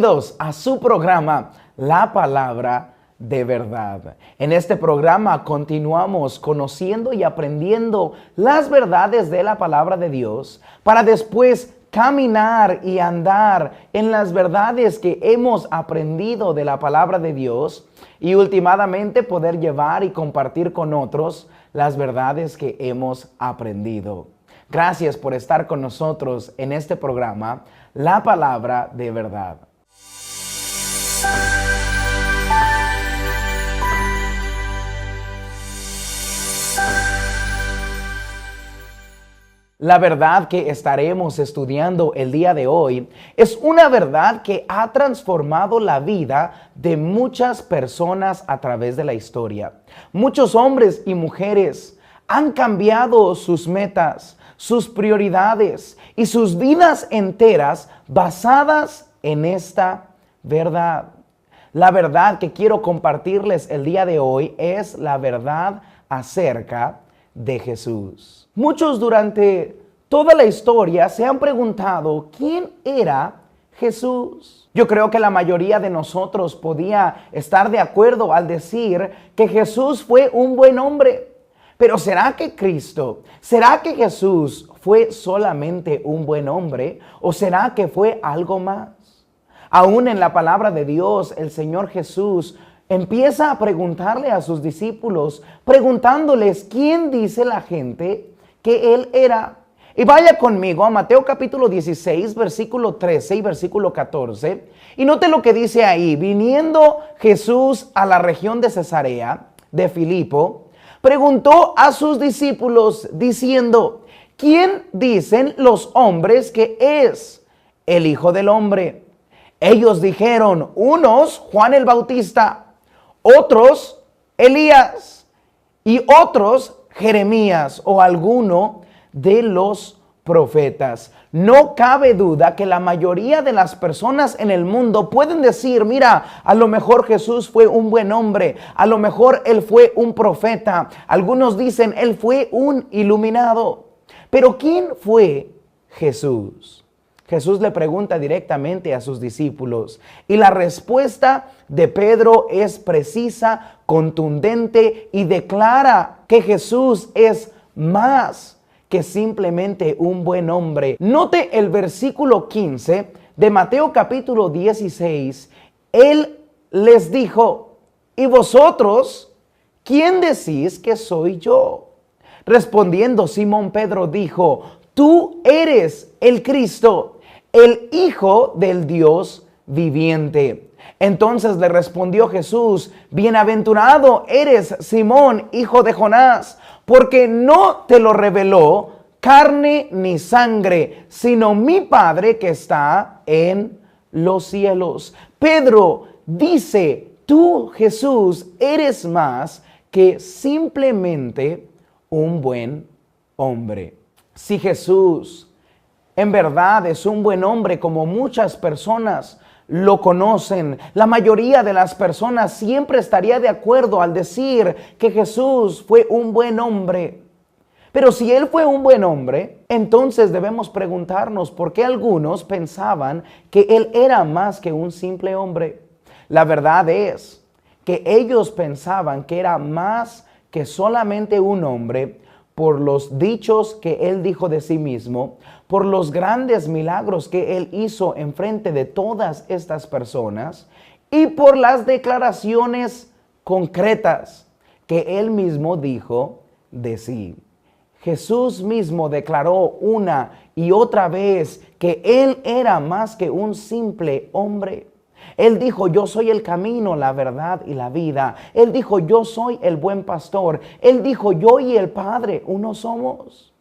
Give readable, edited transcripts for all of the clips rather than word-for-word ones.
Bienvenidos a su programa, La Palabra de Verdad. En este programa continuamos conociendo y aprendiendo las verdades de la Palabra de Dios para después caminar y andar en las verdades que hemos aprendido de la Palabra de Dios y últimamente poder llevar y compartir con otros las verdades que hemos aprendido. Gracias por estar con nosotros en este programa, La Palabra de Verdad. La verdad que estaremos estudiando el día de hoy es una verdad que ha transformado la vida de muchas personas a través de la historia. Muchos hombres y mujeres han cambiado sus metas, sus prioridades y sus vidas enteras basadas en esta verdad. La verdad que quiero compartirles el día de hoy es la verdad acerca de Jesús. Muchos durante toda la historia se han preguntado ¿quién era Jesús? Yo creo que la mayoría de nosotros podía estar de acuerdo al decir que Jesús fue un buen hombre. Pero ¿será que Jesús fue solamente un buen hombre o será que fue algo más? Aún en la palabra de Dios, el Señor Jesús empieza a preguntarle a sus discípulos, preguntándoles quién dice la gente que Él era. Y vaya conmigo a Mateo capítulo 16, versículo 13 y versículo 14. Y note lo que dice ahí. Viniendo Jesús a la región de Cesarea de Filipo, preguntó a sus discípulos diciendo, ¿quién dicen los hombres que es el Hijo del Hombre? Ellos dijeron, unos Juan el Bautista, otros Elías y otros Jeremías o alguno de los profetas. No cabe duda que la mayoría de las personas en el mundo pueden decir, mira, a lo mejor Jesús fue un buen hombre, a lo mejor Él fue un profeta, algunos dicen Él fue un iluminado. Pero ¿quién fue Jesús? Jesús le pregunta directamente a sus discípulos y la respuesta de Pedro es precisa, contundente y declara que Jesús es más que simplemente un buen hombre. Note el versículo 15 de Mateo capítulo 16. Él les dijo, ¿y vosotros quién decís que soy yo? Respondiendo Simón Pedro dijo, tú eres el Cristo, el Hijo del Dios viviente. Entonces le respondió Jesús, bienaventurado eres Simón, hijo de Jonás, porque no te lo reveló carne ni sangre, sino mi Padre que está en los cielos. Pedro dice, tú Jesús eres más que simplemente un buen hombre. Si Jesús en verdad es un buen hombre como muchas personas lo conocen, la mayoría de las personas siempre estaría de acuerdo al decir que Jesús fue un buen hombre. Pero si Él fue un buen hombre, entonces debemos preguntarnos por qué algunos pensaban que Él era más que un simple hombre. La verdad es que ellos pensaban que era más que solamente un hombre por los dichos que Él dijo de sí mismo, por los grandes milagros que Él hizo en frente de todas estas personas y por las declaraciones concretas que Él mismo dijo de sí. Jesús mismo declaró una y otra vez que Él era más que un simple hombre. Él dijo, yo soy el camino, la verdad y la vida. Él dijo, yo soy el buen pastor. Él dijo, yo y el Padre uno somos.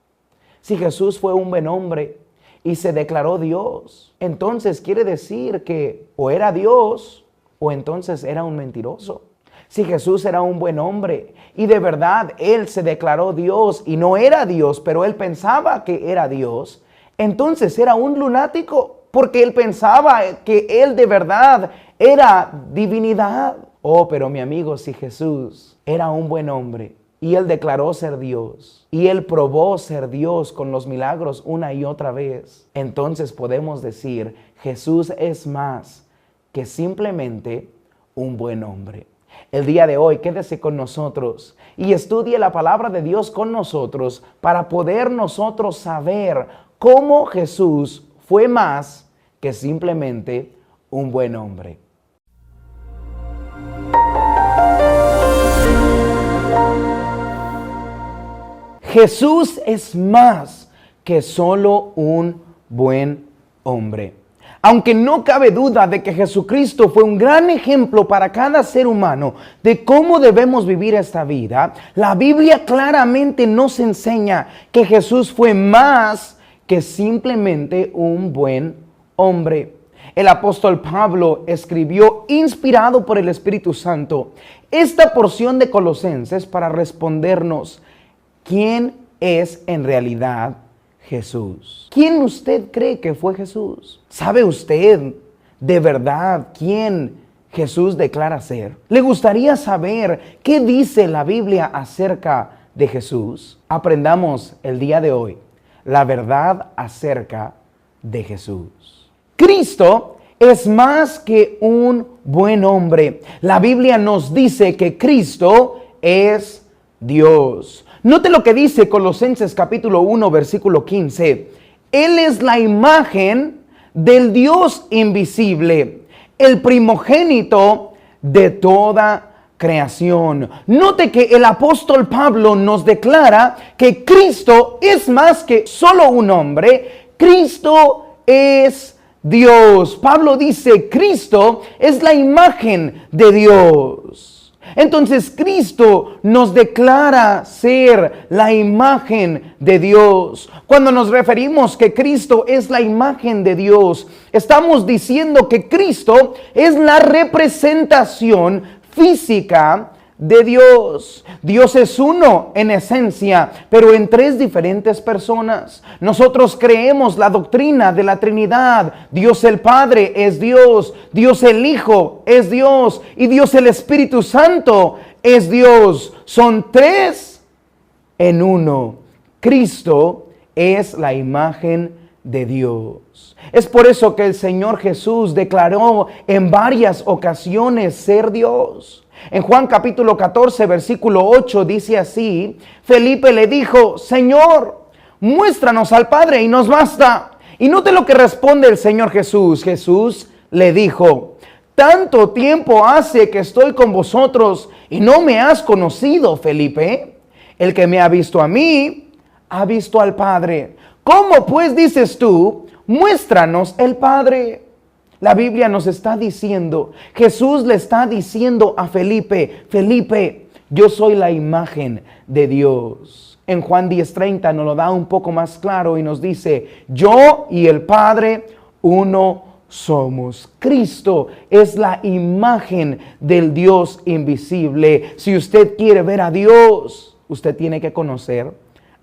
Si Jesús fue un buen hombre y se declaró Dios, entonces quiere decir que o era Dios o entonces era un mentiroso. Si Jesús era un buen hombre y de verdad Él se declaró Dios y no era Dios, pero Él pensaba que era Dios, entonces era un lunático. Porque Él pensaba que Él de verdad era divinidad. Oh, pero mi amigo, si Jesús era un buen hombre y Él declaró ser Dios y Él probó ser Dios con los milagros una y otra vez, entonces podemos decir, Jesús es más que simplemente un buen hombre. El día de hoy quédese con nosotros y estudie la palabra de Dios con nosotros para poder nosotros saber cómo Jesús fue más que simplemente un buen hombre. Jesús es más que solo un buen hombre. Aunque no cabe duda de que Jesucristo fue un gran ejemplo para cada ser humano de cómo debemos vivir esta vida, la Biblia claramente nos enseña que Jesús fue más que simplemente un buen hombre. El apóstol Pablo escribió, inspirado por el Espíritu Santo, esta porción de Colosenses para respondernos: ¿quién es en realidad Jesús? ¿Quién usted cree que fue Jesús? ¿Sabe usted de verdad quién Jesús declara ser? ¿Le gustaría saber qué dice la Biblia acerca de Jesús? Aprendamos el día de hoy la verdad acerca de Jesús. Cristo es más que un buen hombre. La Biblia nos dice que Cristo es Dios. Note lo que dice Colosenses capítulo 1, versículo 15. Él es la imagen del Dios invisible, el primogénito de toda creación. Note que el apóstol Pablo nos declara que Cristo es más que solo un hombre. Cristo es Dios. Pablo dice, Cristo es la imagen de Dios. Entonces Cristo nos declara ser la imagen de Dios. Cuando nos referimos que Cristo es la imagen de Dios, estamos diciendo que Cristo es la representación física de Dios. Dios es uno en esencia, pero en tres diferentes personas. Nosotros creemos la doctrina de la Trinidad. Dios el Padre es Dios, Dios el Hijo es Dios y Dios el Espíritu Santo es Dios. Son tres en uno. Cristo es la imagen de Dios. Es por eso que el Señor Jesús declaró en varias ocasiones ser Dios. En Juan capítulo 14, versículo 8 dice así: Felipe le dijo, Señor, muéstranos al Padre y nos basta. Y note lo que responde el Señor Jesús. Jesús le dijo, tanto tiempo hace que estoy con vosotros y no me has conocido, Felipe. El que me ha visto a mí, ha visto al Padre. ¿Cómo pues dices tú, muéstranos el Padre? La Biblia nos está diciendo, Jesús le está diciendo a Felipe, Felipe, yo soy la imagen de Dios. En Juan 10:30 nos lo da un poco más claro y nos dice, yo y el Padre uno somos. Cristo es la imagen del Dios invisible. Si usted quiere ver a Dios, usted tiene que conocer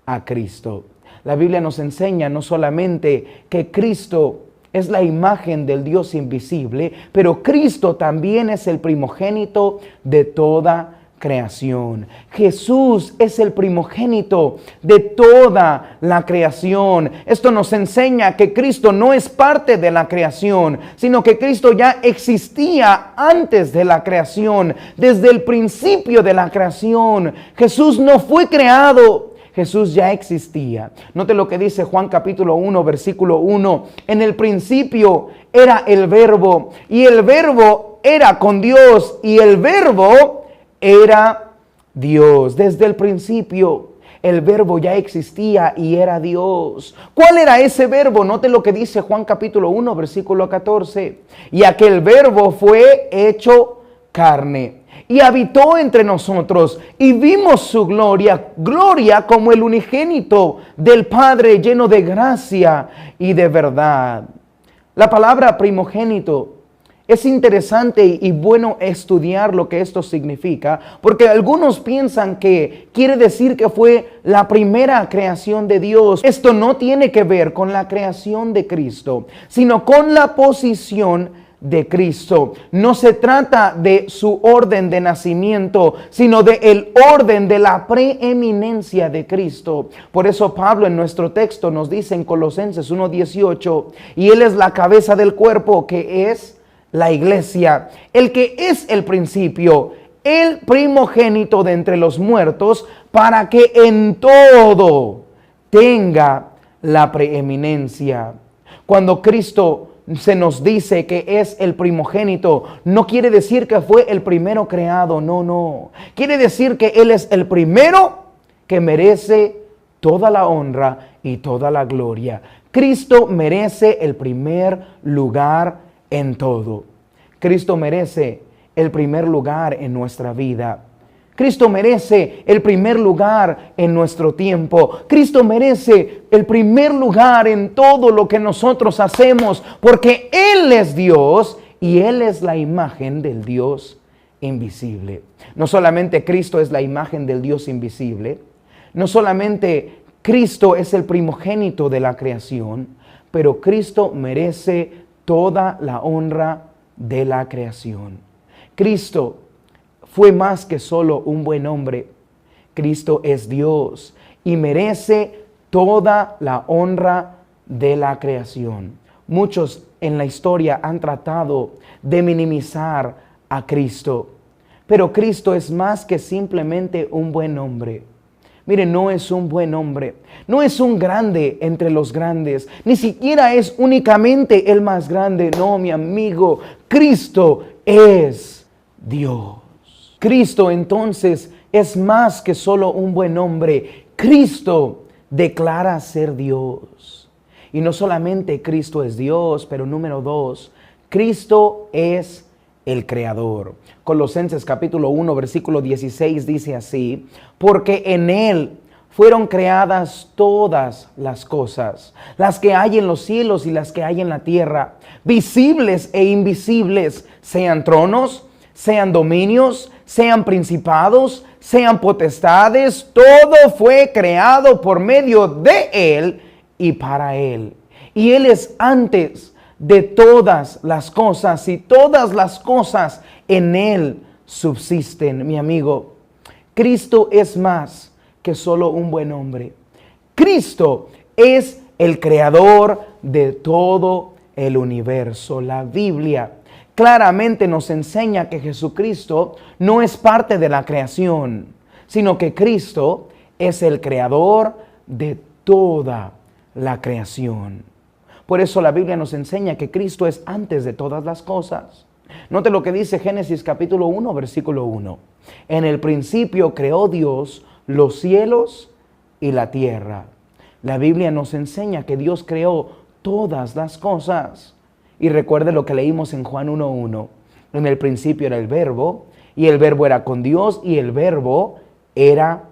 a Cristo. La Biblia nos enseña no solamente que Cristo es la imagen del Dios invisible, pero Cristo también es el primogénito de toda creación. Jesús es el primogénito de toda la creación. Esto nos enseña que Cristo no es parte de la creación, sino que Cristo ya existía antes de la creación, desde el principio de la creación. Jesús no fue creado. Jesús ya existía. Note lo que dice Juan capítulo 1, versículo 1. En el principio era el Verbo, y el Verbo era con Dios, y el Verbo era Dios. Desde el principio el Verbo ya existía y era Dios. ¿Cuál era ese Verbo? Note lo que dice Juan capítulo 1, versículo 14. Y aquel Verbo fue hecho carne y habitó entre nosotros, y vimos su gloria, gloria como el unigénito del Padre, lleno de gracia y de verdad. La palabra primogénito es interesante y bueno estudiar lo que esto significa, porque algunos piensan que quiere decir que fue la primera creación de Dios. Esto no tiene que ver con la creación de Cristo, sino con la posición de Cristo. No se trata de su orden de nacimiento, sino de el orden de la preeminencia de Cristo. Por eso Pablo en nuestro texto nos dice en Colosenses 1:18, y Él es la cabeza del cuerpo, que es la iglesia, el que es el principio, el primogénito de entre los muertos, para que en todo tenga la preeminencia. Cuando Cristo se nos dice que es el primogénito, no quiere decir que fue el primero creado, no. Quiere decir que Él es el primero que merece toda la honra y toda la gloria. Cristo merece el primer lugar en todo. Cristo merece el primer lugar en nuestra vida. Cristo merece el primer lugar en nuestro tiempo. Cristo merece el primer lugar en todo lo que nosotros hacemos, porque Él es Dios y Él es la imagen del Dios invisible. No solamente Cristo es la imagen del Dios invisible, no solamente Cristo es el primogénito de la creación, pero Cristo merece toda la honra de la creación. Cristo fue más que solo un buen hombre. Cristo es Dios y merece toda la honra de la creación. Muchos en la historia han tratado de minimizar a Cristo, pero Cristo es más que simplemente un buen hombre. Mire, no es un buen hombre, no es un grande entre los grandes, ni siquiera es únicamente el más grande. No, mi amigo, Cristo es Dios. Cristo entonces es más que solo un buen hombre. Cristo declara ser Dios. Y no solamente Cristo es Dios, pero número 2, Cristo es el Creador. Colosenses capítulo 1, versículo 16 dice así: porque en Él fueron creadas todas las cosas, las que hay en los cielos y las que hay en la tierra, visibles e invisibles, sean tronos, sean dominios, sean principados, sean potestades. Todo fue creado por medio de Él y para Él. Y Él es antes de todas las cosas, y todas las cosas en Él subsisten. Mi amigo, Cristo es más que solo un buen hombre. Cristo es el creador de todo el universo. La Biblia claramente nos enseña que Jesucristo no es parte de la creación, sino que Cristo es el creador de toda la creación. Por eso la Biblia nos enseña que Cristo es antes de todas las cosas. Note lo que dice Génesis capítulo 1, versículo 1. En el principio creó Dios los cielos y la tierra. La Biblia nos enseña que Dios creó todas las cosas. Y recuerde lo que leímos en Juan 1:1. En el principio era el Verbo, y el Verbo era con Dios, y el Verbo era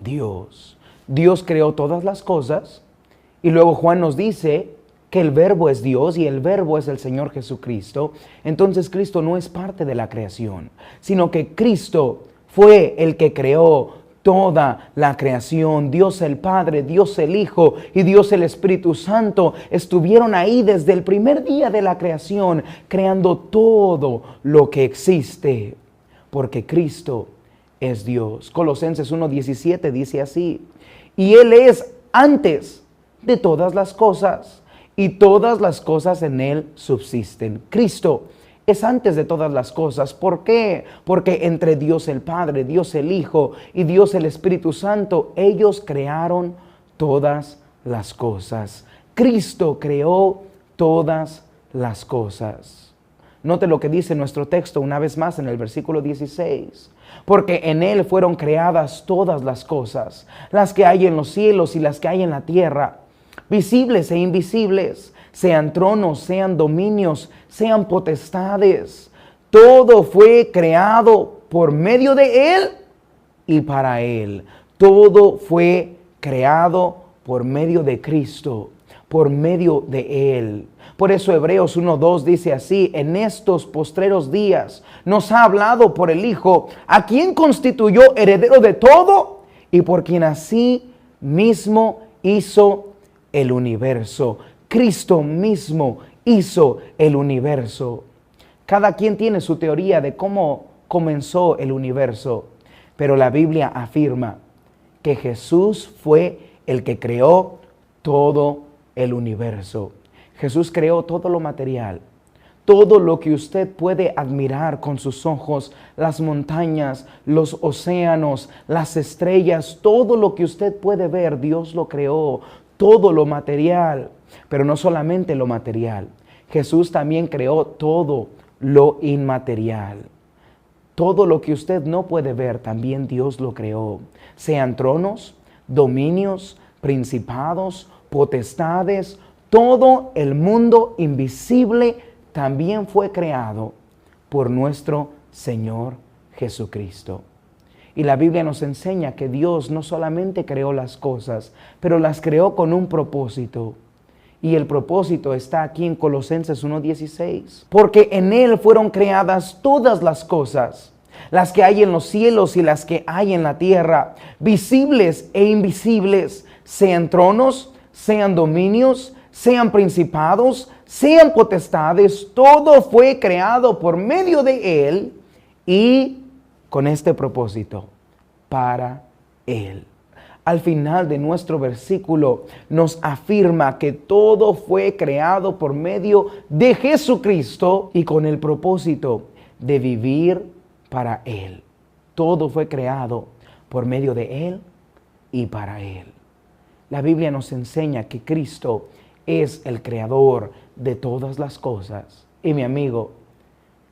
Dios. Dios creó todas las cosas, y luego Juan nos dice que el Verbo es Dios y el Verbo es el Señor Jesucristo. Entonces Cristo no es parte de la creación, sino que Cristo fue el que creó toda la creación. Dios el Padre, Dios el Hijo y Dios el Espíritu Santo estuvieron ahí desde el primer día de la creación, creando todo lo que existe, porque Cristo es Dios. Colosenses 1:17 dice así: y Él es antes de todas las cosas, y todas las cosas en Él subsisten. Cristo es antes de todas las cosas. ¿Por qué? Porque entre Dios el Padre, Dios el Hijo y Dios el Espíritu Santo, ellos crearon todas las cosas. Cristo creó todas las cosas. Note lo que dice nuestro texto una vez más en el versículo 16. Porque en Él fueron creadas todas las cosas, las que hay en los cielos y las que hay en la tierra, visibles e invisibles, sean tronos, sean dominios, sean potestades. Todo fue creado por medio de Él y para Él. Todo fue creado por medio de Cristo, por medio de Él. Por eso Hebreos 1:2 dice así: en estos postreros días nos ha hablado por el Hijo, a quien constituyó heredero de todo y por quien así mismo hizo el universo. Cristo mismo hizo el universo. Cada quien tiene su teoría de cómo comenzó el universo, pero la Biblia afirma que Jesús fue el que creó todo el universo. Jesús creó todo lo material, Todo lo que usted puede admirar con sus ojos, las montañas, los océanos, las estrellas, todo lo que usted puede ver, Dios lo creó, todo lo material, pero no solamente lo material. Jesús también creó todo lo inmaterial. Todo lo que usted no puede ver, también Dios lo creó. Sean tronos, dominios, principados, potestades, todo el mundo invisible también fue creado por nuestro Señor Jesucristo. Y la Biblia nos enseña que Dios no solamente creó las cosas, pero las creó con un propósito. Y el propósito está aquí en Colosenses 1:16. Porque en Él fueron creadas todas las cosas, las que hay en los cielos y las que hay en la tierra, visibles e invisibles, sean tronos, sean dominios, sean principados, sean potestades. Todo fue creado por medio de Él y con este propósito, para Él. Al final de nuestro versículo nos afirma que todo fue creado por medio de Jesucristo y con el propósito de vivir para Él. Todo fue creado por medio de Él y para Él. La Biblia nos enseña que Cristo es el creador de todas las cosas. Y mi amigo,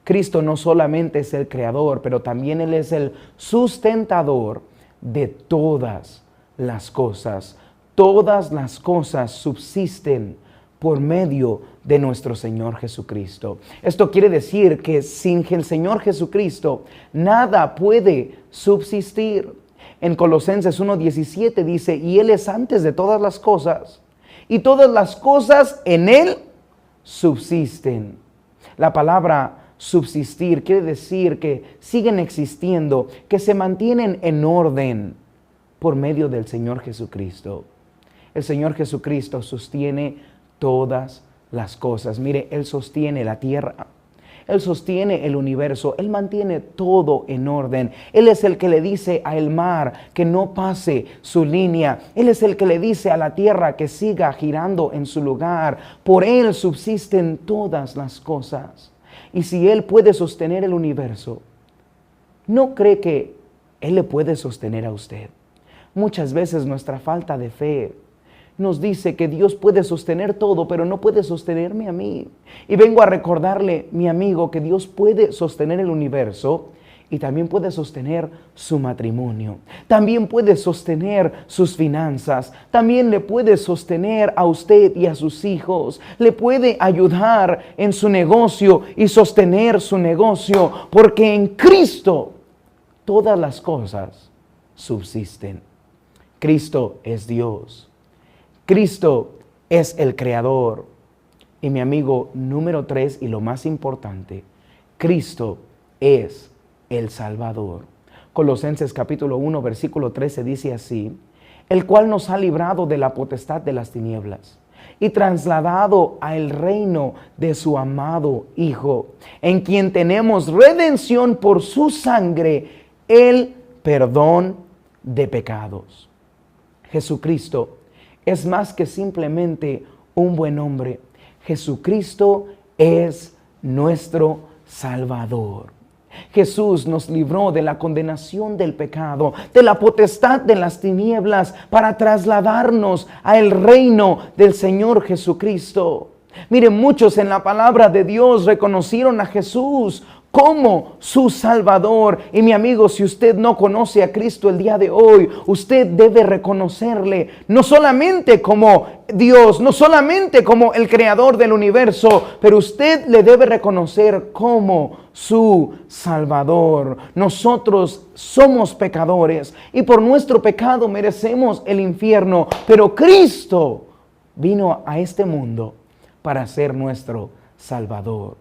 Cristo no solamente es el creador, pero también Él es el sustentador de todas las cosas. Todas las cosas subsisten por medio de nuestro Señor Jesucristo. Esto quiere decir que sin el Señor Jesucristo nada puede subsistir. En Colosenses 1:17 dice, y Él es antes de todas las cosas, y todas las cosas en Él subsisten. La palabra subsistir quiere decir que siguen existiendo, que se mantienen en orden por medio del Señor Jesucristo. El Señor Jesucristo sostiene todas las cosas. Mire, Él sostiene la tierra, Él sostiene el universo, Él mantiene todo en orden. Él es el que le dice al mar que no pase su línea. Él es el que le dice a la tierra que siga girando en su lugar. Por Él subsisten todas las cosas. Y si Él puede sostener el universo, ¿no cree que Él le puede sostener a usted? Muchas veces nuestra falta de fe nos dice que Dios puede sostener todo, pero no puede sostenerme a mí. Y vengo a recordarle, mi amigo, que Dios puede sostener el universo y también puede sostener su matrimonio. También puede sostener sus finanzas. También le puede sostener a usted y a sus hijos. Le puede ayudar en su negocio y sostener su negocio, porque en Cristo todas las cosas subsisten. Cristo es Dios. Cristo es el Creador. Y mi amigo, número 3 y lo más importante, Cristo es el Salvador. Colosenses capítulo 1, versículo 13 dice así, el cual nos ha librado de la potestad de las tinieblas y trasladado al reino de su amado Hijo, en quien tenemos redención por su sangre, el perdón de pecados. Jesucristo es más que simplemente un buen hombre. Jesucristo es nuestro Salvador. Jesús nos libró de la condenación del pecado, de la potestad de las tinieblas, para trasladarnos al reino del Señor Jesucristo. Miren, muchos en la palabra de Dios reconocieron a Jesús como su Salvador. Y mi amigo, si usted no conoce a Cristo el día de hoy, usted debe reconocerle no solamente como Dios, no solamente como el creador del universo, pero usted le debe reconocer como su Salvador. Nosotros somos pecadores y por nuestro pecado merecemos el infierno, pero Cristo vino a este mundo para ser nuestro Salvador.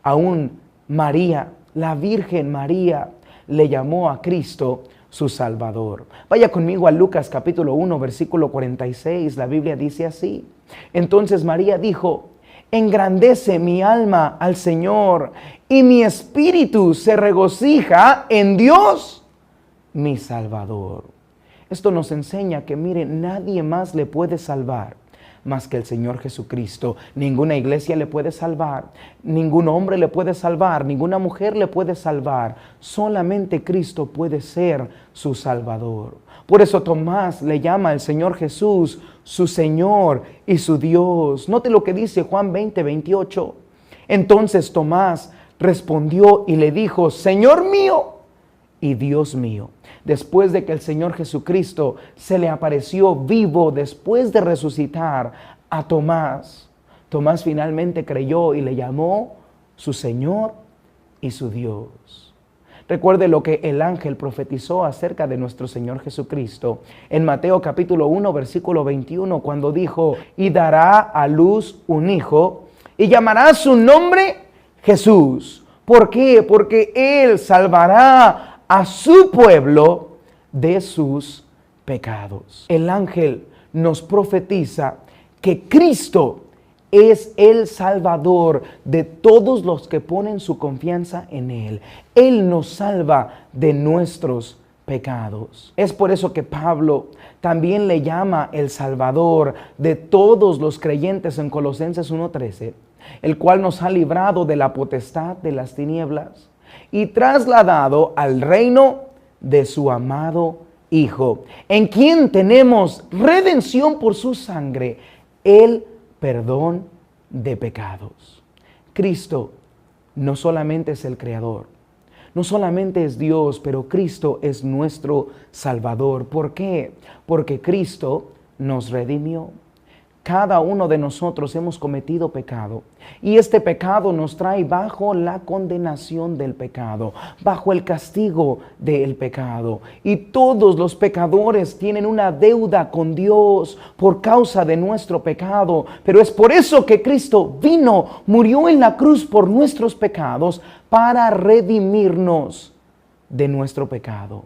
Aún María, la Virgen María, le llamó a Cristo su Salvador. Vaya conmigo a Lucas capítulo 1, versículo 46. La Biblia dice así. Entonces María dijo, engrandece mi alma al Señor y mi espíritu se regocija en Dios, mi Salvador. Esto nos enseña que, mire, nadie más le puede salvar. más que el Señor Jesucristo. Ninguna iglesia le puede salvar, ningún hombre le puede salvar, ninguna mujer le puede salvar. Solamente Cristo puede ser su Salvador. Por eso Tomás le llama al Señor Jesús su Señor y su Dios. Note lo que dice Juan 20:28. Entonces Tomás respondió y le dijo: Señor mío y Dios mío. Después de que el Señor Jesucristo se le apareció vivo después de resucitar a Tomás, Tomás finalmente creyó y le llamó su Señor y su Dios. Recuerde lo que el ángel profetizó acerca de nuestro Señor Jesucristo en Mateo capítulo 1 versículo 21, cuando dijo: y dará a luz un hijo y llamará su nombre Jesús. ¿Por qué? Porque Él salvará a su pueblo de sus pecados. El ángel nos profetiza que Cristo es el Salvador de todos los que ponen su confianza en Él. Él nos salva de nuestros pecados. Es por eso que Pablo también le llama el Salvador de todos los creyentes en Colosenses 1:13, el cual nos ha librado de la potestad de las tinieblas y trasladado al reino de su amado Hijo, en quien tenemos redención por su sangre, el perdón de pecados. Cristo no solamente es el Creador, no solamente es Dios, pero Cristo es nuestro Salvador. ¿Por qué? Porque Cristo nos redimió. Cada uno de nosotros hemos cometido pecado y este pecado nos trae bajo la condenación del pecado, bajo el castigo del pecado. Y todos los pecadores tienen una deuda con Dios por causa de nuestro pecado. Pero es por eso que Cristo vino, murió en la cruz por nuestros pecados para redimirnos de nuestro pecado.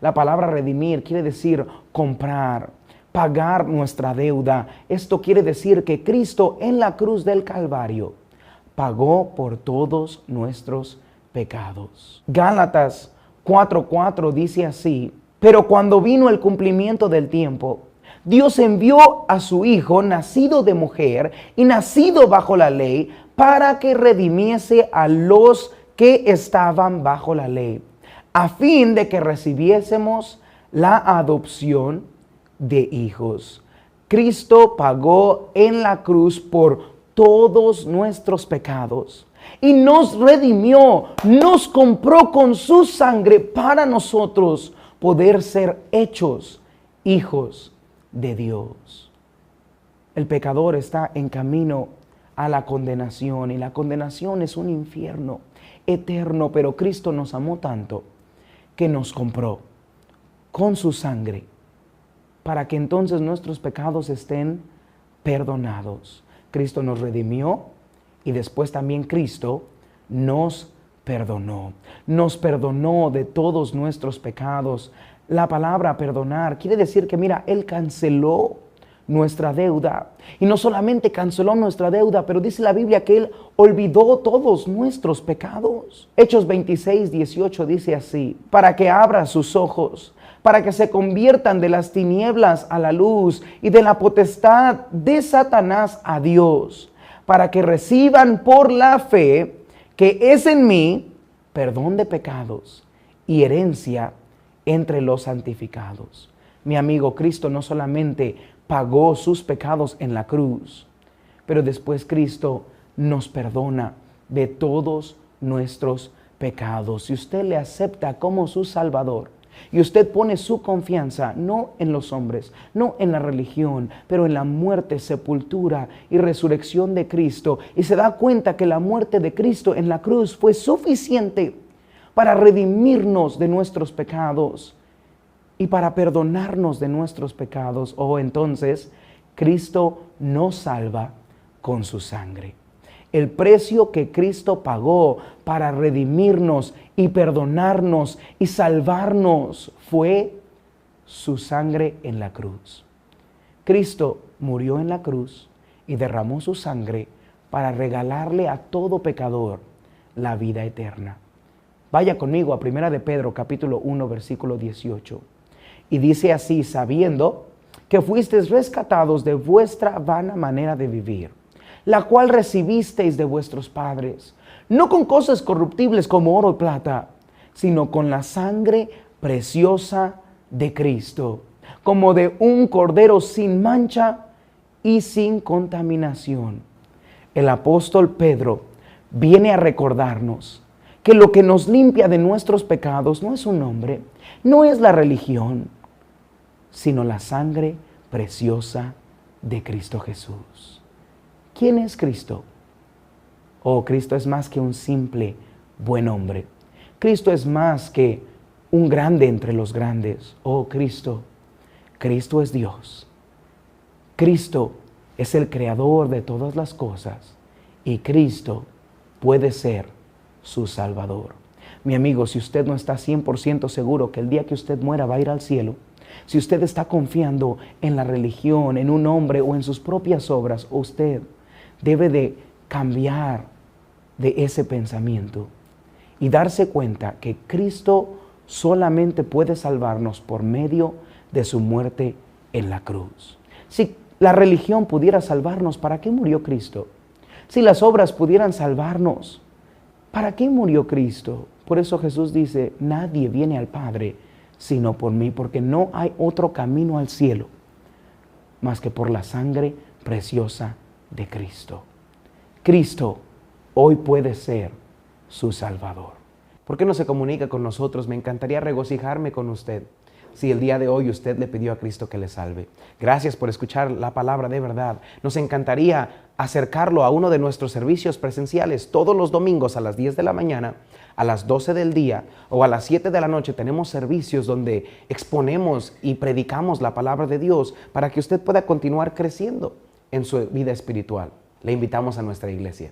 La palabra redimir quiere decir comprar, pagar nuestra deuda. Esto quiere decir que Cristo en la cruz del Calvario pagó por todos nuestros pecados. Gálatas 4:4 dice así: pero cuando vino el cumplimiento del tiempo, Dios envió a su Hijo, nacido de mujer y nacido bajo la ley, para que redimiese a los que estaban bajo la ley, a fin de que recibiésemos la adopción de hijos. Cristo pagó en la cruz por todos nuestros pecados y nos redimió, nos compró con su sangre para nosotros poder ser hechos hijos de Dios. El pecador está en camino a la condenación y la condenación es un infierno eterno, pero Cristo nos amó tanto que nos compró con su sangre para que entonces nuestros pecados estén perdonados. Cristo nos redimió y después también Cristo nos perdonó. Nos perdonó de todos nuestros pecados. La palabra perdonar quiere decir que, mira, Él canceló nuestra deuda. Y no solamente canceló nuestra deuda, pero dice la Biblia que Él olvidó todos nuestros pecados. Hechos 26:18 dice así: para que abra sus ojos, para que se conviertan de las tinieblas a la luz y de la potestad de Satanás a Dios, para que reciban por la fe que es en mí perdón de pecados y herencia entre los santificados. Mi amigo, Cristo no solamente pagó sus pecados en la cruz, pero después Cristo nos perdona de todos nuestros pecados. Si usted le acepta como su Salvador, y usted pone su confianza no en los hombres, no en la religión, pero en la muerte, sepultura y resurrección de Cristo, y se da cuenta que la muerte de Cristo en la cruz fue suficiente para redimirnos de nuestros pecados y para perdonarnos de nuestros pecados, entonces Cristo nos salva con su sangre. El precio que Cristo pagó para redimirnos y perdonarnos y salvarnos fue su sangre en la cruz. Cristo murió en la cruz y derramó su sangre para regalarle a todo pecador la vida eterna. Vaya conmigo a 1 de Pedro capítulo 1 versículo 18. Y dice así: sabiendo que fuisteis rescatados de vuestra vana manera de vivir, la cual recibisteis de vuestros padres, no con cosas corruptibles como oro y plata, sino con la sangre preciosa de Cristo, como de un cordero sin mancha y sin contaminación. El apóstol Pedro viene a recordarnos que lo que nos limpia de nuestros pecados no es un hombre, no es la religión, sino la sangre preciosa de Cristo Jesús. ¿Quién es Cristo? Oh, Cristo es más que un simple buen hombre. Cristo es más que un grande entre los grandes. Oh, Cristo es Dios. Cristo es el creador de todas las cosas y Cristo puede ser su Salvador. Mi amigo, si usted no está 100% seguro que el día que usted muera va a ir al cielo, si usted está confiando en la religión, en un hombre o en sus propias obras, usted debe de cambiar de ese pensamiento y darse cuenta que Cristo solamente puede salvarnos por medio de su muerte en la cruz. Si la religión pudiera salvarnos, ¿para qué murió Cristo? Si las obras pudieran salvarnos, ¿para qué murió Cristo? Por eso Jesús dice, nadie viene al Padre sino por mí, porque no hay otro camino al cielo más que por la sangre preciosa de Cristo. Cristo hoy puede ser su Salvador. ¿Por qué no se comunica con nosotros? Me encantaría regocijarme con usted si el día de hoy usted le pidió a Cristo que le salve. Gracias por escuchar la palabra de verdad. Nos encantaría acercarlo a uno de nuestros servicios presenciales todos los domingos a las 10 de la mañana, a las 12 del día o a las 7 de la noche. Tenemos servicios donde exponemos y predicamos la palabra de Dios para que usted pueda continuar creciendo en su vida espiritual. Le invitamos a nuestra iglesia.